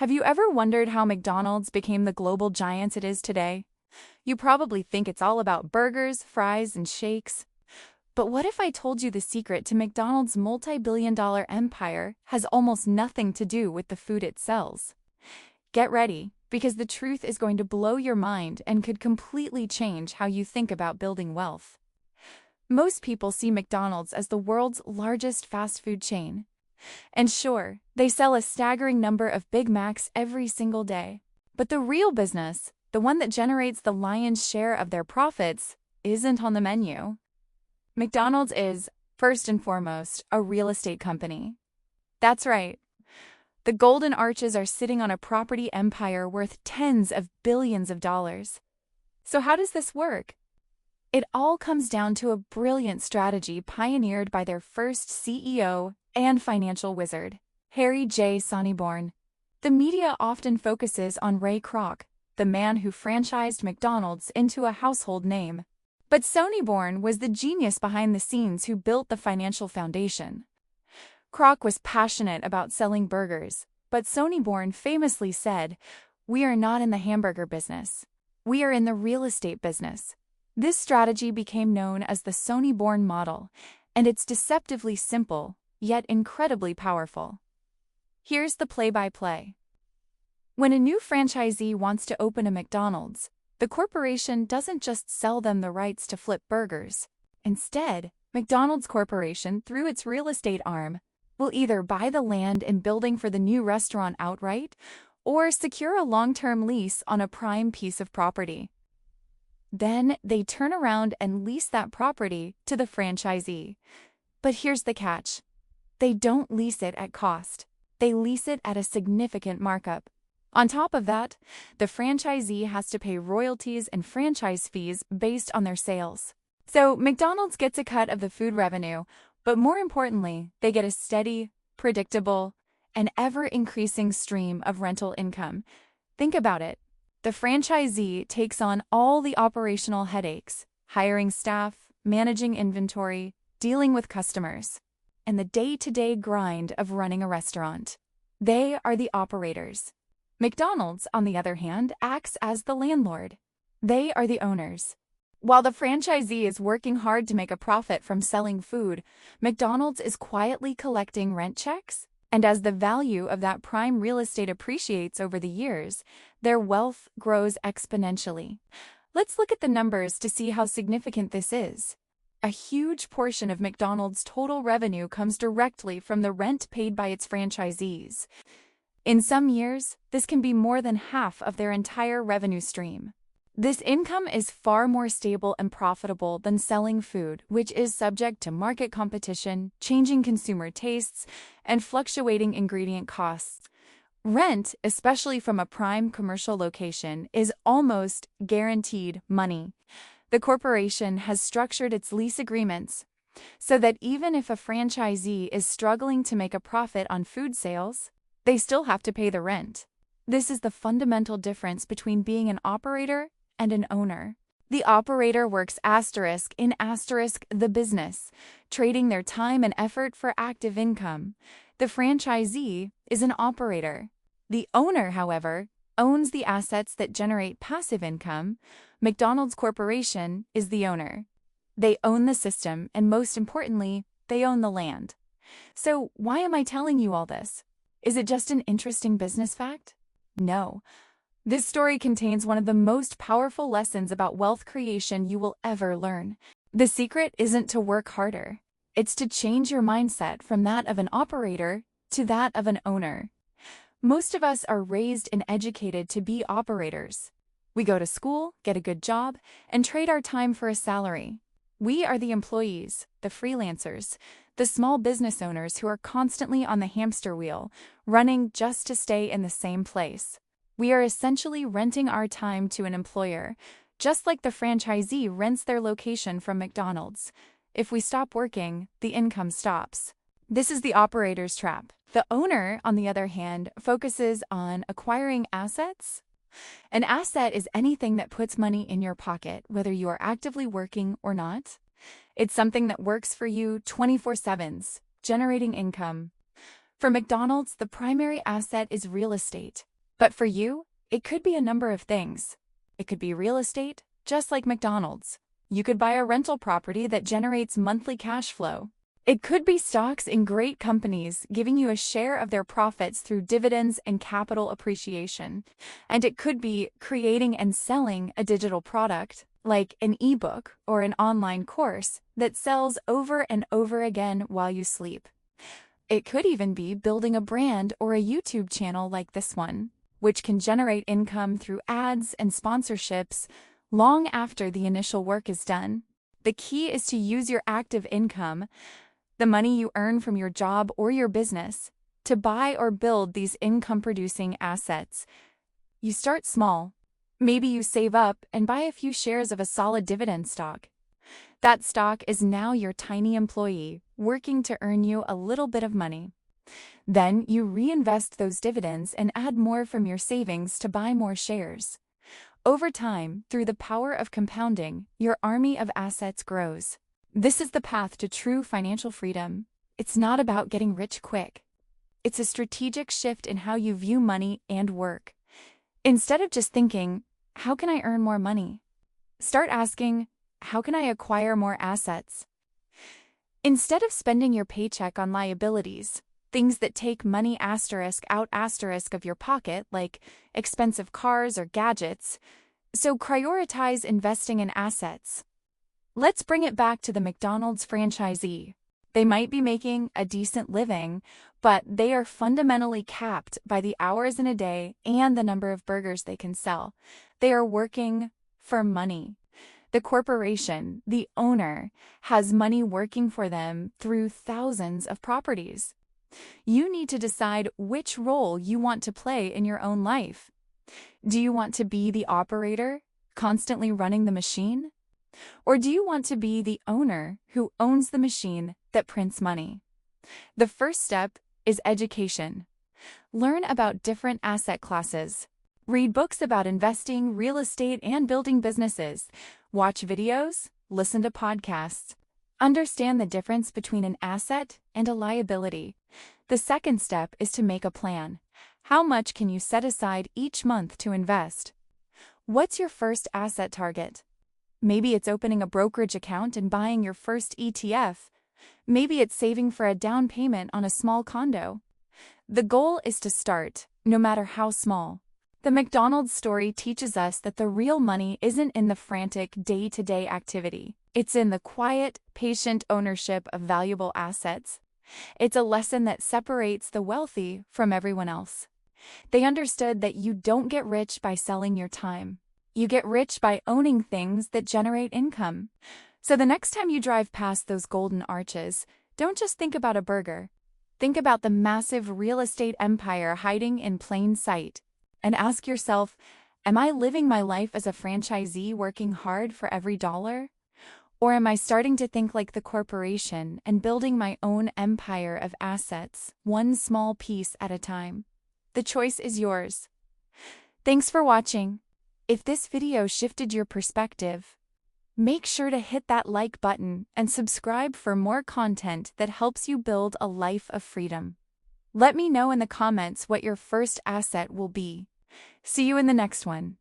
Have you ever wondered how McDonald's became the global giant it is today? You probably think it's all about burgers, fries, and shakes. But what if I told you the secret to McDonald's multi-billion-dollar empire has almost nothing to do with the food it sells? Get ready, because the truth is going to blow your mind and could completely change how you think about building wealth. Most people see McDonald's as the world's largest fast food chain. And sure, they sell a staggering number of Big Macs every single day. But the real business, the one that generates the lion's share of their profits, isn't on the menu. McDonald's is, first and foremost, a real estate company. That's right. The Golden Arches are sitting on a property empire worth tens of billions of dollars. So how does this work? It all comes down to a brilliant strategy pioneered by their first CEO and financial wizard, Harry J. Sonneborn. The media often focuses on Ray Kroc, the man who franchised McDonald's into a household name. But Sonneborn was the genius behind the scenes who built the financial foundation. Kroc was passionate about selling burgers, but Sonneborn famously said, "We are not in the hamburger business. We are in the real estate business." This strategy became known as the Sonneborn Model, and it's deceptively simple, yet incredibly powerful. Here's the play-by-play. When a new franchisee wants to open a McDonald's, the corporation doesn't just sell them the rights to flip burgers. Instead, McDonald's Corporation, through its real estate arm, will either buy the land and building for the new restaurant outright or secure a long-term lease on a prime piece of property. Then they turn around and lease that property to the franchisee. But here's the catch. They don't lease it at cost. They lease it at a significant markup. On top of that, the franchisee has to pay royalties and franchise fees based on their sales. So McDonald's gets a cut of the food revenue, but more importantly, they get a steady, predictable, and ever-increasing stream of rental income. Think about it. The franchisee takes on all the operational headaches, hiring staff, managing inventory, dealing with customers, and the day-to-day grind of running a restaurant. They are the operators. McDonald's, on the other hand, acts as the landlord. They are the owners. While the franchisee is working hard to make a profit from selling food, McDonald's is quietly collecting rent checks. And as the value of that prime real estate appreciates over the years, their wealth grows exponentially. Let's look at the numbers to see how significant this is. A huge portion of McDonald's total revenue comes directly from the rent paid by its franchisees. In some years, this can be more than half of their entire revenue stream. This income is far more stable and profitable than selling food, which is subject to market competition, changing consumer tastes, and fluctuating ingredient costs. Rent, especially from a prime commercial location, is almost guaranteed money. The corporation has structured its lease agreements so that even if a franchisee is struggling to make a profit on food sales, they still have to pay the rent. This is the fundamental difference between being an operator and an owner. The operator works in the business, trading their time and effort for active income. The franchisee is an operator. The owner, however, owns the assets that generate passive income. McDonald's Corporation is the owner. They own the system, and most importantly, they own the land. So why am I telling you all this? Is it just an interesting business fact? No. This story contains one of the most powerful lessons about wealth creation you will ever learn. The secret isn't to work harder. It's to change your mindset from that of an operator to that of an owner. Most of us are raised and educated to be operators. We go to school, get a good job, and trade our time for a salary. We are the employees, the freelancers, the small business owners who are constantly on the hamster wheel, running just to stay in the same place. We are essentially renting our time to an employer, just like the franchisee rents their location from McDonald's. If we stop working, the income stops. This is the operator's trap. The owner, on the other hand, focuses on acquiring assets. An asset is anything that puts money in your pocket, whether you are actively working or not. It's something that works for you 24/7, generating income. For McDonald's, the primary asset is real estate. But for you, it could be a number of things. It could be real estate, just like McDonald's. You could buy a rental property that generates monthly cash flow. It could be stocks in great companies, giving you a share of their profits through dividends and capital appreciation. And it could be creating and selling a digital product, like an ebook or an online course that sells over and over again while you sleep. It could even be building a brand or a YouTube channel like this one, which can generate income through ads and sponsorships long after the initial work is done. The key is to use your active income, the money you earn from your job or your business, to buy or build these income-producing assets. You start small. Maybe you save up and buy a few shares of a solid dividend stock. That stock is now your tiny employee, working to earn you a little bit of money. Then you reinvest those dividends and add more from your savings to buy more shares. Over time, through the power of compounding, your army of assets grows. This is the path to true financial freedom. It's not about getting rich quick. It's a strategic shift in how you view money and work. Instead of just thinking, how can I earn more money? Start asking, how can I acquire more assets? Instead of spending your paycheck on liabilities, things that take money out of your pocket, like expensive cars or gadgets, so prioritize investing in assets. Let's bring it back to the McDonald's franchisee. They might be making a decent living, but they are fundamentally capped by the hours in a day and the number of burgers they can sell. They are working for money. The corporation, the owner, has money working for them through thousands of properties. You need to decide which role you want to play in your own life. Do you want to be the operator, constantly running the machine? Or do you want to be the owner who owns the machine that prints money? The first step is education. Learn about different asset classes. Read books about investing, real estate, and building businesses. Watch videos, listen to podcasts. Understand the difference between an asset and a liability. The second step is to make a plan. How much can you set aside each month to invest? What's your first asset target? Maybe it's opening a brokerage account and buying your first ETF. Maybe it's saving for a down payment on a small condo. The goal is to start, no matter how small. The McDonald's story teaches us that the real money isn't in the frantic day-to-day activity. It's in the quiet, patient ownership of valuable assets. It's a lesson that separates the wealthy from everyone else. They understood that you don't get rich by selling your time. You get rich by owning things that generate income. So the next time you drive past those golden arches, don't just think about a burger. Think about the massive real estate empire hiding in plain sight. And ask yourself, am I living my life as a franchisee working hard for every dollar? Or am I starting to think like the corporation and building my own empire of assets, one small piece at a time? The choice is yours. Thanks for watching. If this video shifted your perspective, make sure to hit that like button and subscribe for more content that helps you build a life of freedom. Let me know in the comments what your first asset will be. See you in the next one.